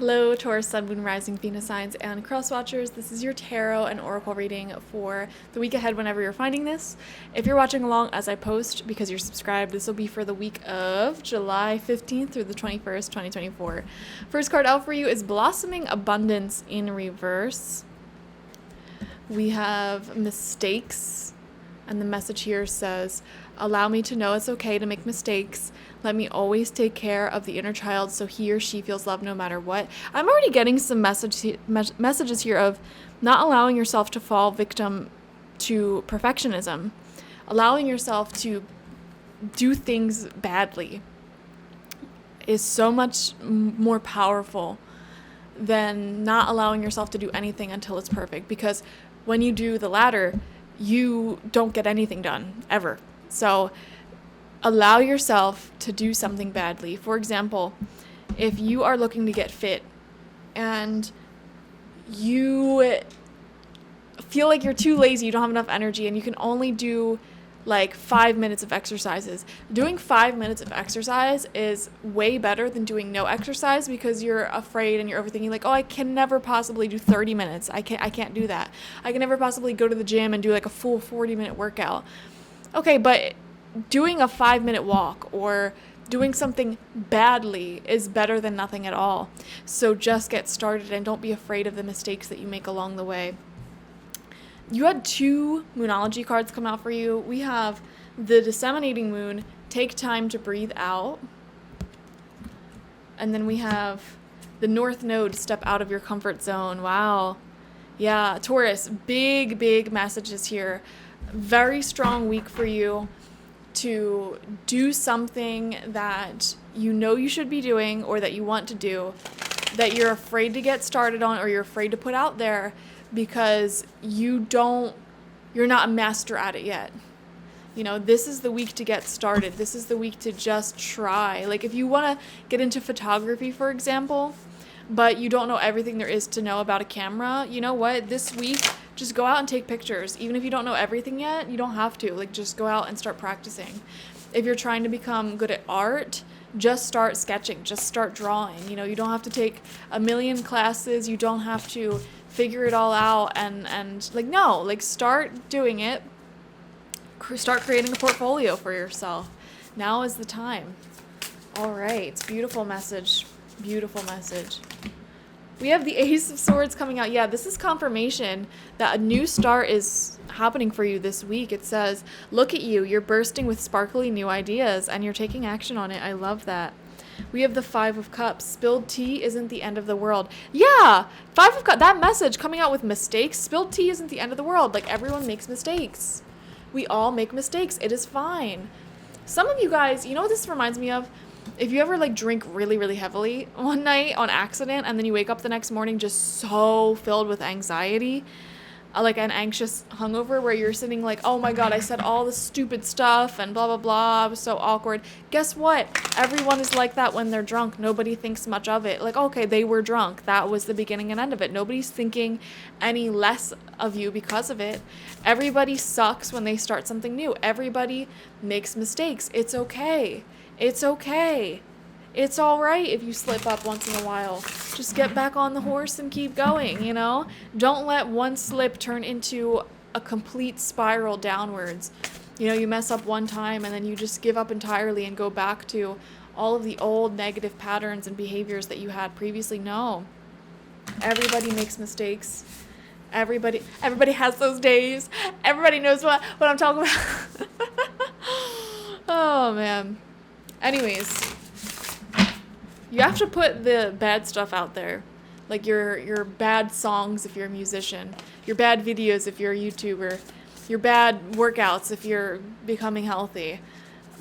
Hello, Taurus, Sun, Moon, Rising, Venus signs, and cross watchers. This is your tarot and oracle reading for the week ahead whenever you're finding this. If you're watching along as I post because you're subscribed, this will be for the week of July 15th through the 21st, 2024. First card out for you is Blossoming Abundance in reverse. We have mistakes, and the message here says, allow me to know it's okay to make mistakes. Let me always take care of the inner child so he or she feels loved no matter what. I'm already getting some messages here of not allowing yourself to fall victim to perfectionism. Allowing yourself to do things badly is so much more powerful than not allowing yourself to do anything until it's perfect. Because when you do the latter, you don't get anything done, ever. So allow yourself to do something badly. For example, if you are looking to get fit and you feel like you're too lazy, you don't have enough energy, and you can only do like 5 minutes of exercises. Doing 5 minutes of exercise is way better than doing no exercise because you're afraid and you're overthinking like, oh, I can never possibly do 30 minutes. I can't do that. I can never possibly go to the gym and do like a full 40-minute workout. Okay, but doing a 5-minute walk or doing something badly is better than nothing at all. So just get started and don't be afraid of the mistakes that you make along the way. You had 2 Moonology cards come out for you. We have the Disseminating Moon, Take Time to Breathe Out. And then we have the North Node, Step Out of Your Comfort Zone. Wow. Yeah, Taurus, big messages here. Very strong week for you to do something that you know you should be doing or that you want to do, that you're afraid to get started on or you're afraid to put out there because you're not a master at it yet. You know, this is the week to get started. This is the week to just try. Like if you want to get into photography, for example, but you don't know everything there is to know about a camera, you know what? This week, just go out and take pictures. Even if you don't know everything yet, you don't have to. Like, just go out and start practicing. If you're trying to become good at art, just start sketching. Just start drawing. You know, you don't have to take a million classes. You don't have to figure it all out and like, no. Like, start doing it. Start creating a portfolio for yourself. Now is the time. All right. Beautiful message. Beautiful message. We have the Ace of Swords coming out. Yeah, this is confirmation that a new start is happening for you this week. It says, look at you. You're bursting with sparkly new ideas and you're taking action on it. I love that. We have the 5 of Cups. Spilled tea isn't the end of the world. Yeah, 5 of Cups. That message coming out with mistakes. Spilled tea isn't the end of the world. Like, everyone makes mistakes. We all make mistakes. It is fine. Some of you guys, you know what this reminds me of? If you ever like drink really heavily one night on accident and then you wake up the next morning just so filled with anxiety, like an anxious hungover where you're sitting like, oh my God, I said all this stupid stuff and blah, blah, blah. It was so awkward. Guess what? Everyone is like that when they're drunk. Nobody thinks much of it. Like, okay, they were drunk. That was the beginning and end of it. Nobody's thinking any less of you because of it. Everybody sucks when they start something new. Everybody makes mistakes. It's okay. It's okay. It's all right if you slip up once in a while. Just get back on the horse and keep going, you know? Don't let one slip turn into a complete spiral downwards. You know, you mess up one time and then you just give up entirely and go back to all of the old negative patterns and behaviors that you had previously. No. Everybody makes mistakes. Everybody has those days. Everybody knows what I'm talking about. Oh, man. Anyways, you have to put the bad stuff out there, like your bad songs if you're a musician, your bad videos if you're a YouTuber, your bad workouts if you're becoming healthy,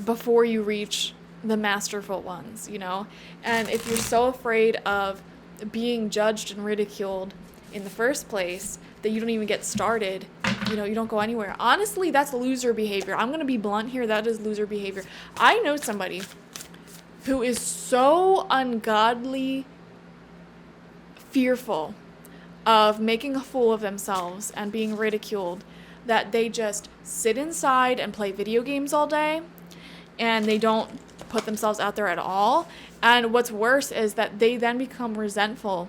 before you reach the masterful ones, you know? And if you're so afraid of being judged and ridiculed in the first place that you don't even get started, you know, you don't go anywhere. Honestly, that's loser behavior. I'm going to be blunt here. That is loser behavior. I know somebody who is so ungodly fearful of making a fool of themselves and being ridiculed that they just sit inside and play video games all day and they don't put themselves out there at all. And what's worse is that they then become resentful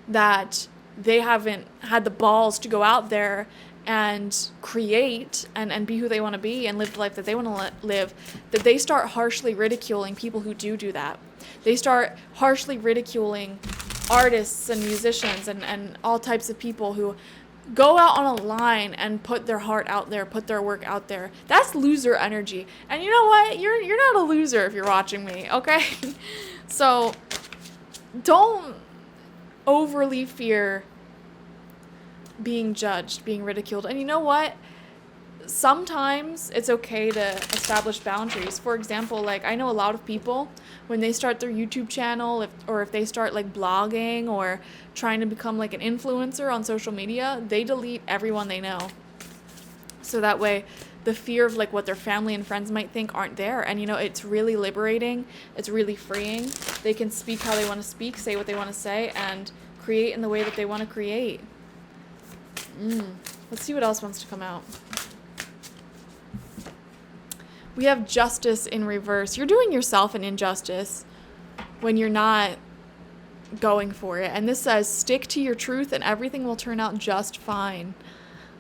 that they haven't had the balls to go out there and create and be who they want to be and live the life that they want to live, that they start harshly ridiculing people who do that. They start harshly ridiculing artists and musicians and all types of people who go out on a line and put their heart out there, put their work out there. That's loser energy. And you know what? You're not a loser if you're watching me, okay? So don't overly fear being judged, being ridiculed. And you know what? Sometimes it's okay to establish boundaries. For example, like I know a lot of people, when they start their YouTube channel, if they start like blogging or trying to become like an influencer on social media, they delete everyone they know. So that way the fear of like what their family and friends might think aren't there. And it's really liberating. It's really freeing. They can speak how they want to speak, say what they want to say, and create in the way that they want to create. Let's see what else wants to come out. We have justice in reverse. You're doing yourself an injustice when you're not going for it. And this says, stick to your truth and everything will turn out just fine.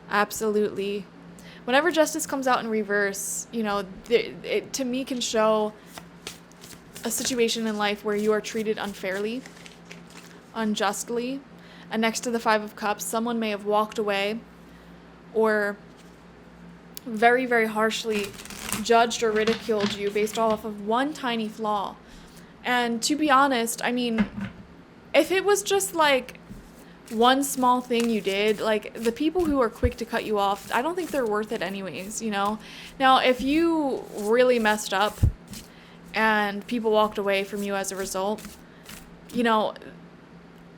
Absolutely. Whenever justice comes out in reverse, it to me can show a situation in life where you are treated unfairly, unjustly. And next to the Five of Cups, someone may have walked away or very, very harshly judged or ridiculed you based off of one tiny flaw. And to be honest, I mean, if it was just like one small thing you did, like the people who are quick to cut you off, I don't think they're worth it anyways, Now, if you really messed up and people walked away from you as a result,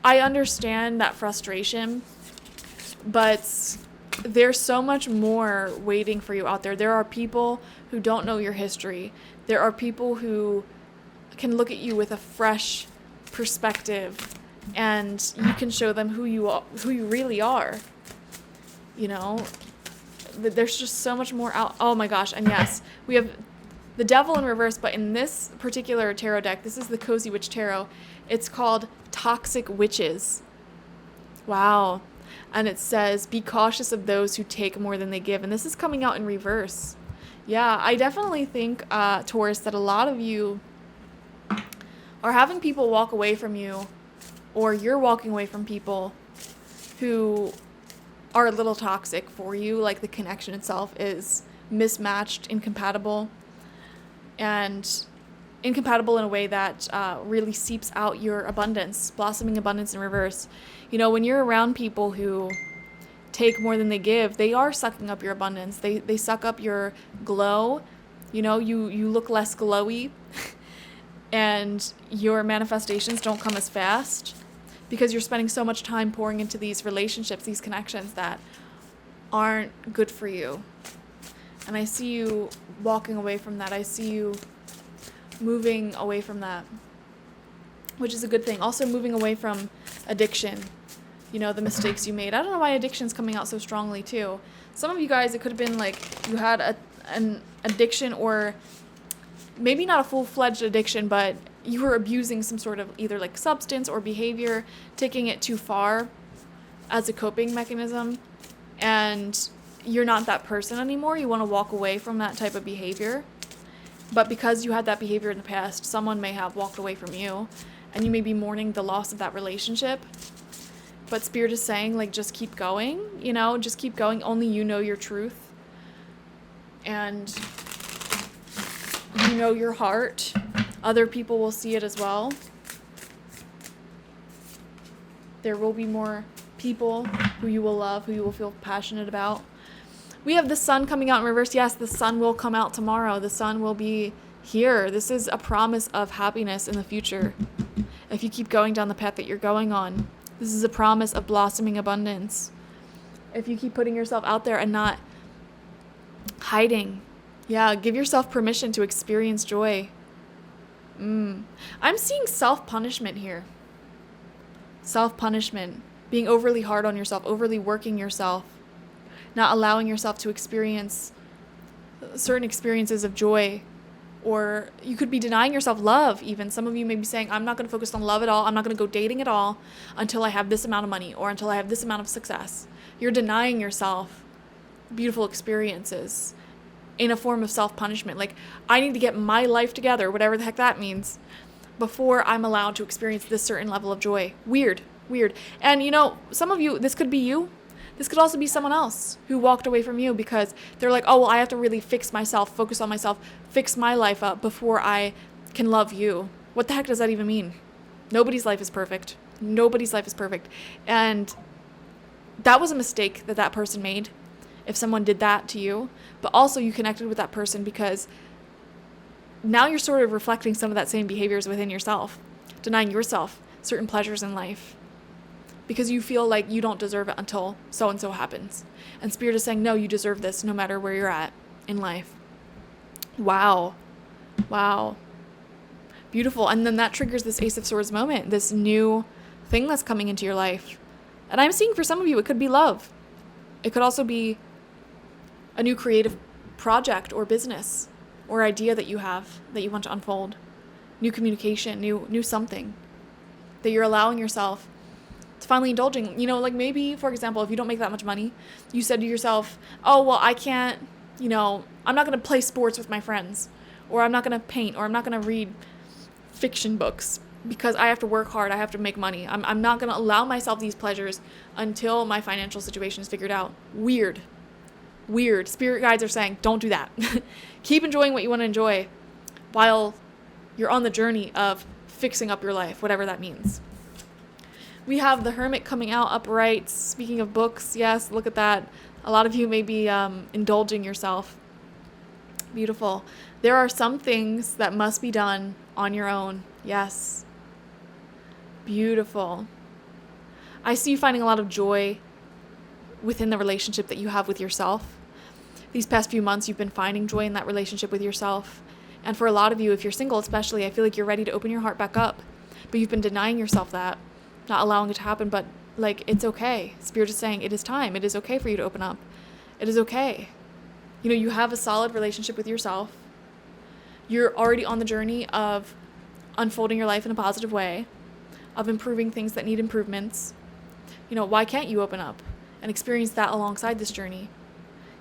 I understand that frustration, but there's so much more waiting for you out there. There are people who don't know your history. There are people who can look at you with a fresh perspective, and you can show them who you really are. There's just so much more out. Oh my gosh. And yes, we have the Devil in reverse, but in this particular tarot deck, this is the Cozy Witch Tarot. It's called Toxic Witches. Wow. And it says, be cautious of those who take more than they give. And this is coming out in reverse. Yeah, I definitely think, Taurus, that a lot of you are having people walk away from you, or you're walking away from people who are a little toxic for you. Like the connection itself is mismatched, incompatible, and incompatible in a way that really seeps out your abundance, blossoming abundance in reverse. When you're around people who take more than they give, they are sucking up your abundance. They suck up your glow. You look less glowy and your manifestations don't come as fast because you're spending so much time pouring into these relationships, these connections that aren't good for you. And I see you walking away from that. I see you moving away from that, which is a good thing. Also moving away from addiction, the mistakes you made. I don't know why addiction's coming out so strongly too. Some of you guys, it could have been like you had an addiction, or maybe not a full-fledged addiction, but you were abusing some sort of either like substance or behavior, taking it too far as a coping mechanism, and you're not that person anymore. You want to walk away from that type of behavior. But because you had that behavior in the past, someone may have walked away from you, and you may be mourning the loss of that relationship. But Spirit is saying, like, just keep going, just keep going. Only you know your truth. And you know your heart. Other people will see it as well. There will be more people who you will love, who you will feel passionate about. We have the sun coming out in reverse. Yes, the sun will come out tomorrow. The sun will be here. This is a promise of happiness in the future. If you keep going down the path that you're going on, this is a promise of blossoming abundance. If you keep putting yourself out there and not hiding, give yourself permission to experience joy. I'm seeing self-punishment here. Self-punishment. Being overly hard on yourself, overly working yourself. Not allowing yourself to experience certain experiences of joy, or you could be denying yourself love even. Some of you may be saying, I'm not going to focus on love at all. I'm not going to go dating at all until I have this amount of money or until I have this amount of success. You're denying yourself beautiful experiences in a form of self-punishment. Like, I need to get my life together, whatever the heck that means, before I'm allowed to experience this certain level of joy. Weird. And some of you, this could be you. This could also be someone else who walked away from you because they're like, oh, well, I have to really fix myself, focus on myself, fix my life up before I can love you. What the heck does that even mean? Nobody's life is perfect. And that was a mistake that person made if someone did that to you. But also you connected with that person because now you're sort of reflecting some of that same behaviors within yourself, denying yourself certain pleasures in life because you feel like you don't deserve it until so-and-so happens. And Spirit is saying, no, you deserve this no matter where you're at in life. Wow. Beautiful. And then that triggers this Ace of Swords moment, this new thing that's coming into your life. And I'm seeing for some of you, it could be love. It could also be a new creative project or business or idea that you have that you want to unfold. New communication, new something that you're allowing yourself to finally indulging. Like maybe, for example, if you don't make that much money, you said to yourself, oh, well, I can't, I'm not going to play sports with my friends, or I'm not going to paint, or I'm not going to read fiction books because I have to work hard. I have to make money. I'm not going to allow myself these pleasures until my financial situation is figured out. Weird. Spirit guides are saying, don't do that. Keep enjoying what you want to enjoy while you're on the journey of fixing up your life, whatever that means. We have the Hermit coming out upright. Speaking of books, yes, look at that. A lot of you may be indulging yourself. Beautiful. There are some things that must be done on your own. Yes. Beautiful. I see you finding a lot of joy within the relationship that you have with yourself. These past few months, you've been finding joy in that relationship with yourself. And for a lot of you, if you're single especially, I feel like you're ready to open your heart back up. But you've been denying yourself that, not allowing it to happen. But it's okay. Spirit is saying it is time. It is okay for you to open up. It is okay. You have a solid relationship with yourself. You're already on the journey of unfolding your life in a positive way, of improving things that need improvements. Why can't you open up and experience that alongside this journey?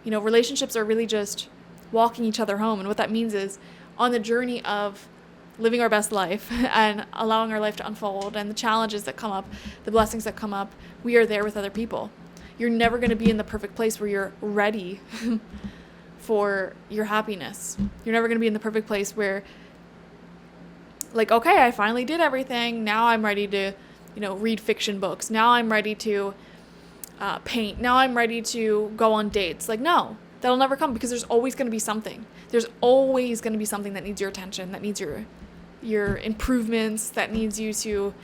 Relationships are really just walking each other home. And what that means is on the journey of living our best life and allowing our life to unfold and the challenges that come up, the blessings that come up, we are there with other people. You're never going to be in the perfect place where you're ready for your happiness. You're never going to be in the perfect place where okay, I finally did everything. Now I'm ready to, read fiction books. Now I'm ready to paint. Now I'm ready to go on dates. No, that'll never come because there's always going to be something. There's always going to be something that needs your attention, that needs your improvements, that needs you to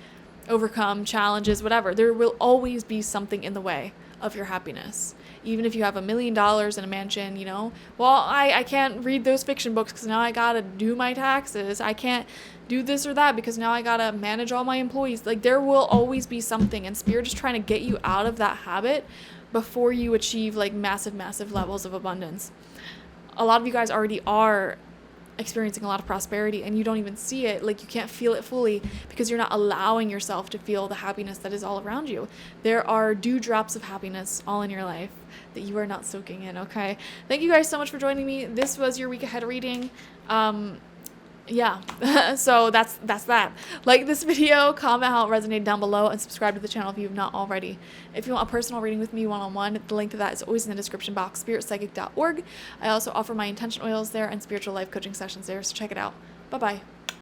overcome challenges, whatever. There will always be something in the way of your happiness. Even if you have $1 million in a mansion, well, I can't read those fiction books because now I got to do my taxes. I can't do this or that because now I got to manage all my employees. There will always be something, and Spirit is trying to get you out of that habit before you achieve massive levels of abundance. A lot of you guys already are experiencing a lot of prosperity and you don't even see it. You can't feel it fully because you're not allowing yourself to feel the happiness that is all around you. There are dewdrops of happiness all in your life that you are not soaking in. Okay, thank you guys so much for joining me. This was your week ahead reading. So that's that. Like this video, comment how it resonated down below, and subscribe to the channel if you have not already. If you want a personal reading with me one-on-one, the link to that is always in the description box, spiritpsychic.org. I also offer my intention oils there and spiritual life coaching sessions there, so check it out. Bye-bye.